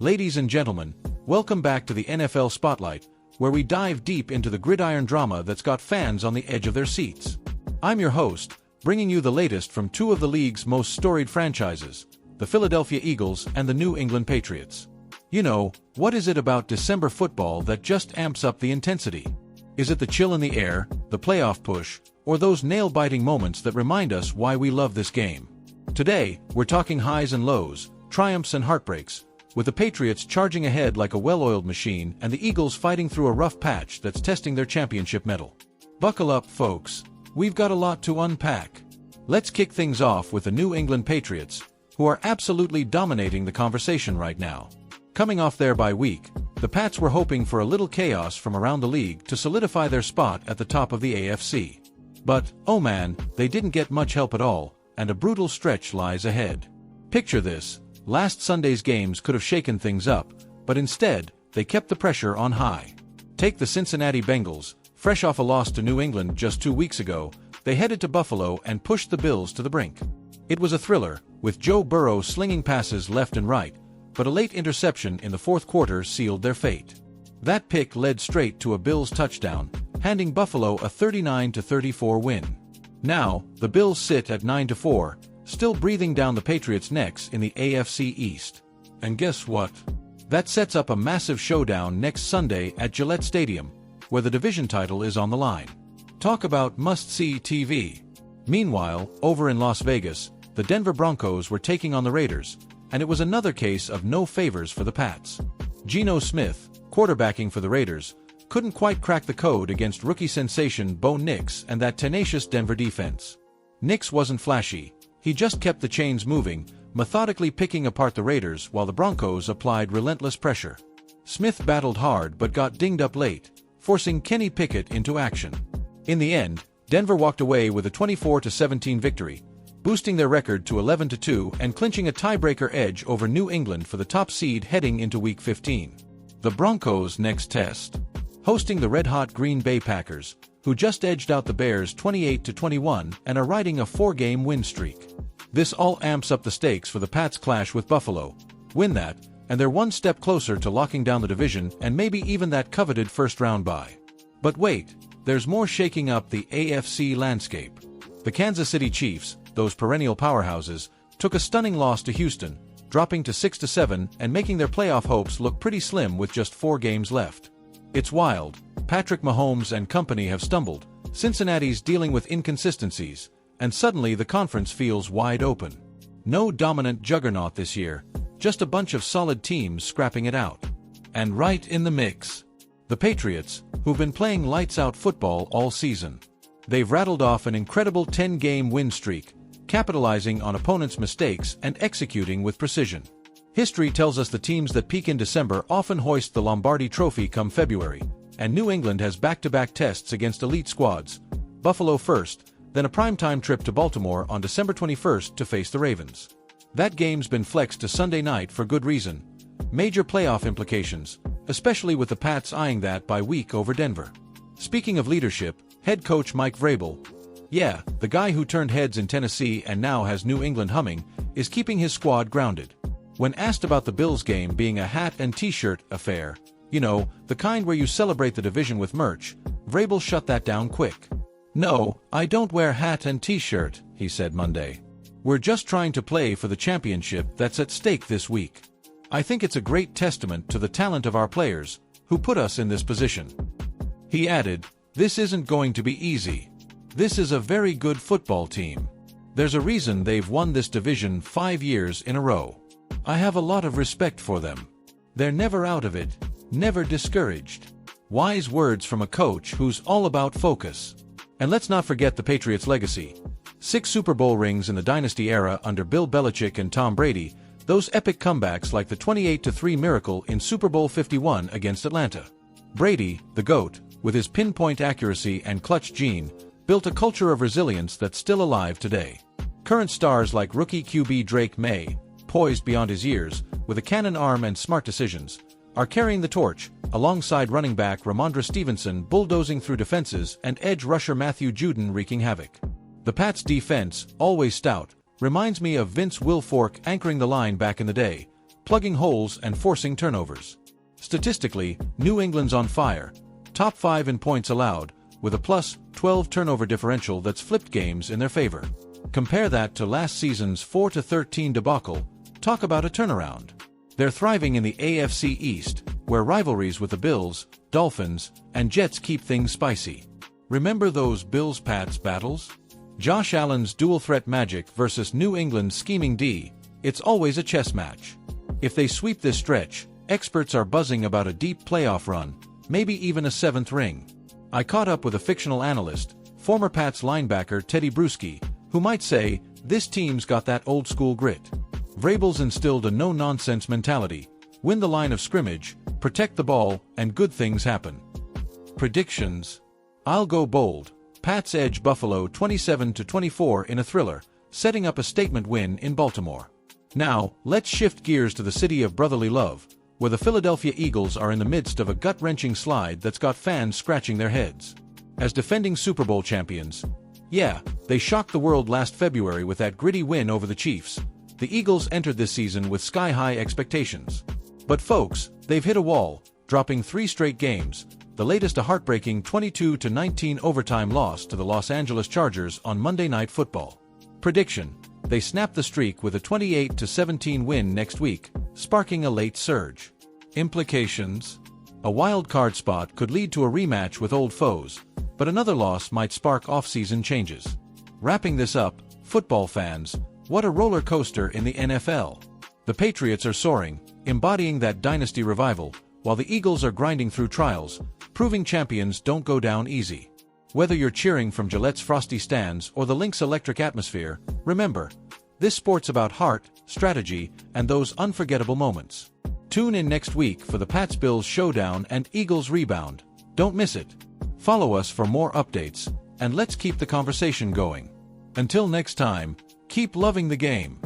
Ladies and gentlemen, welcome back to the NFL Spotlight, where we dive deep into the gridiron drama that's got fans on the edge of their seats. I'm your host, bringing you the latest from two of the league's most storied franchises, the Philadelphia Eagles and the New England Patriots. You know, what is it about December football that just amps up the intensity? Is it the chill in the air, the playoff push, or those nail-biting moments that remind us why we love this game? Today, we're talking highs and lows, triumphs and heartbreaks, with the Patriots charging ahead like a well-oiled machine and the Eagles fighting through a rough patch that's testing their championship mettle. Buckle up, folks. We've got a lot to unpack. Let's kick things off with the New England Patriots, who are absolutely dominating the conversation right now. Coming off their bye week, the Pats were hoping for a little chaos from around the league to solidify their spot at the top of the AFC. But, oh man, they didn't get much help at all, and a brutal stretch lies ahead. Picture this. Last Sunday's games could have shaken things up, but instead, they kept the pressure on high. Take the Cincinnati Bengals. Fresh off a loss to New England just 2 weeks ago, they headed to Buffalo and pushed the Bills to the brink. It was a thriller, with Joe Burrow slinging passes left and right, but a late interception in the fourth quarter sealed their fate. That pick led straight to a Bills touchdown, handing Buffalo a 39-34 win. Now, the Bills sit at 9-4, still breathing down the Patriots' necks in the AFC East. And guess what? That sets up a massive showdown next Sunday at Gillette Stadium, where the division title is on the line. Talk about must-see TV. Meanwhile, over in Las Vegas, the Denver Broncos were taking on the Raiders, and it was another case of no favors for the Pats. Geno Smith, quarterbacking for the Raiders, couldn't quite crack the code against rookie sensation Bo Nix and that tenacious Denver defense. Nix wasn't flashy. He just kept the chains moving, methodically picking apart the Raiders while the Broncos applied relentless pressure. Smith battled hard but got dinged up late, forcing Kenny Pickett into action. In the end, Denver walked away with a 24-17 victory, boosting their record to 11-2 and clinching a tiebreaker edge over New England for the top seed heading into Week 15. The Broncos' next test. Hosting the red-hot Green Bay Packers, who just edged out the Bears 28-21 and are riding a 4-game win streak. This all amps up the stakes for the Pats' clash with Buffalo. Win that, and they're one step closer to locking down the division and maybe even that coveted first-round bye. But wait, there's more shaking up the AFC landscape. The Kansas City Chiefs, those perennial powerhouses, took a stunning loss to Houston, dropping to 6-7 and making their playoff hopes look pretty slim with just 4 games left. It's wild. Patrick Mahomes and company have stumbled, Cincinnati's dealing with inconsistencies, and suddenly the conference feels wide open. No dominant juggernaut this year, just a bunch of solid teams scrapping it out. And right in the mix, the Patriots, who've been playing lights-out football all season. They've rattled off an incredible 10-game win streak, capitalizing on opponents' mistakes and executing with precision. History tells us the teams that peak in December often hoist the Lombardi Trophy come February, and New England has back-to-back tests against elite squads, Buffalo first, then a primetime trip to Baltimore on December 21st to face the Ravens. That game's been flexed to Sunday night for good reason. Major playoff implications, especially with the Pats eyeing that bye week over Denver. Speaking of leadership, head coach Mike Vrabel, yeah, the guy who turned heads in Tennessee and now has New England humming, is keeping his squad grounded. When asked about the Bills game being a hat and t-shirt affair, you know, the kind where you celebrate the division with merch, Vrabel shut that down quick. "No, I don't wear hat and t-shirt," he said Monday. "We're just trying to play for the championship that's at stake this week. I think it's a great testament to the talent of our players, who put us in this position." He added, "This isn't going to be easy. This is a very good football team. There's a reason they've won this division 5 years in a row. I have a lot of respect for them. They're never out of it, never discouraged." Wise words from a coach who's all about focus. And let's not forget the Patriots' legacy. 6 Super Bowl rings in the dynasty era under Bill Belichick and Tom Brady, those epic comebacks like the 28-3 miracle in Super Bowl 51 against Atlanta. Brady, the GOAT, with his pinpoint accuracy and clutch gene, built a culture of resilience that's still alive today. Current stars like rookie QB Drake Maye, poised beyond his years, with a cannon arm and smart decisions, are carrying the torch, alongside running back Ramondre Stevenson bulldozing through defenses and edge rusher Matthew Judon wreaking havoc. The Pats' defense, always stout, reminds me of Vince Wilfork anchoring the line back in the day, plugging holes and forcing turnovers. Statistically, New England's on fire, top 5 in points allowed, with a plus 12 turnover differential that's flipped games in their favor. Compare that to last season's 4-13 debacle. Talk about a turnaround. They're thriving in the AFC East, where rivalries with the Bills, Dolphins, and Jets keep things spicy. Remember those Bills-Pats battles? Josh Allen's dual-threat magic versus New England's scheming D. It's always a chess match. If they sweep this stretch, experts are buzzing about a deep playoff run, maybe even a 7th ring. I caught up with a fictional analyst, former Pats linebacker Teddy Bruschi, who might say, this team's got that old-school grit. Vrabel's instilled a no-nonsense mentality, win the line of scrimmage, protect the ball, and good things happen. Predictions. I'll go bold. Pats edge Buffalo 27-24 in a thriller, setting up a statement win in Baltimore. Now, let's shift gears to the city of brotherly love, where the Philadelphia Eagles are in the midst of a gut-wrenching slide that's got fans scratching their heads. As defending Super Bowl champions, yeah, they shocked the world last February with that gritty win over the Chiefs. The Eagles entered this season with sky-high expectations. But folks, they've hit a wall, dropping 3 straight games, the latest a heartbreaking 22-19 overtime loss to the Los Angeles Chargers on Monday Night Football. Prediction: they snap the streak with a 28-17 win next week, sparking a late surge. Implications: a wild card spot could lead to a rematch with old foes, but another loss might spark off-season changes. Wrapping this up, football fans, what a roller coaster in the NFL. The Patriots are soaring, embodying that dynasty revival, while the Eagles are grinding through trials, proving champions don't go down easy. Whether you're cheering from Gillette's frosty stands or the Linc's electric atmosphere, remember, this sport's about heart, strategy, and those unforgettable moments. Tune in next week for the Pats-Bills showdown and Eagles rebound. Don't miss it. Follow us for more updates, and let's keep the conversation going. Until next time, keep loving the game.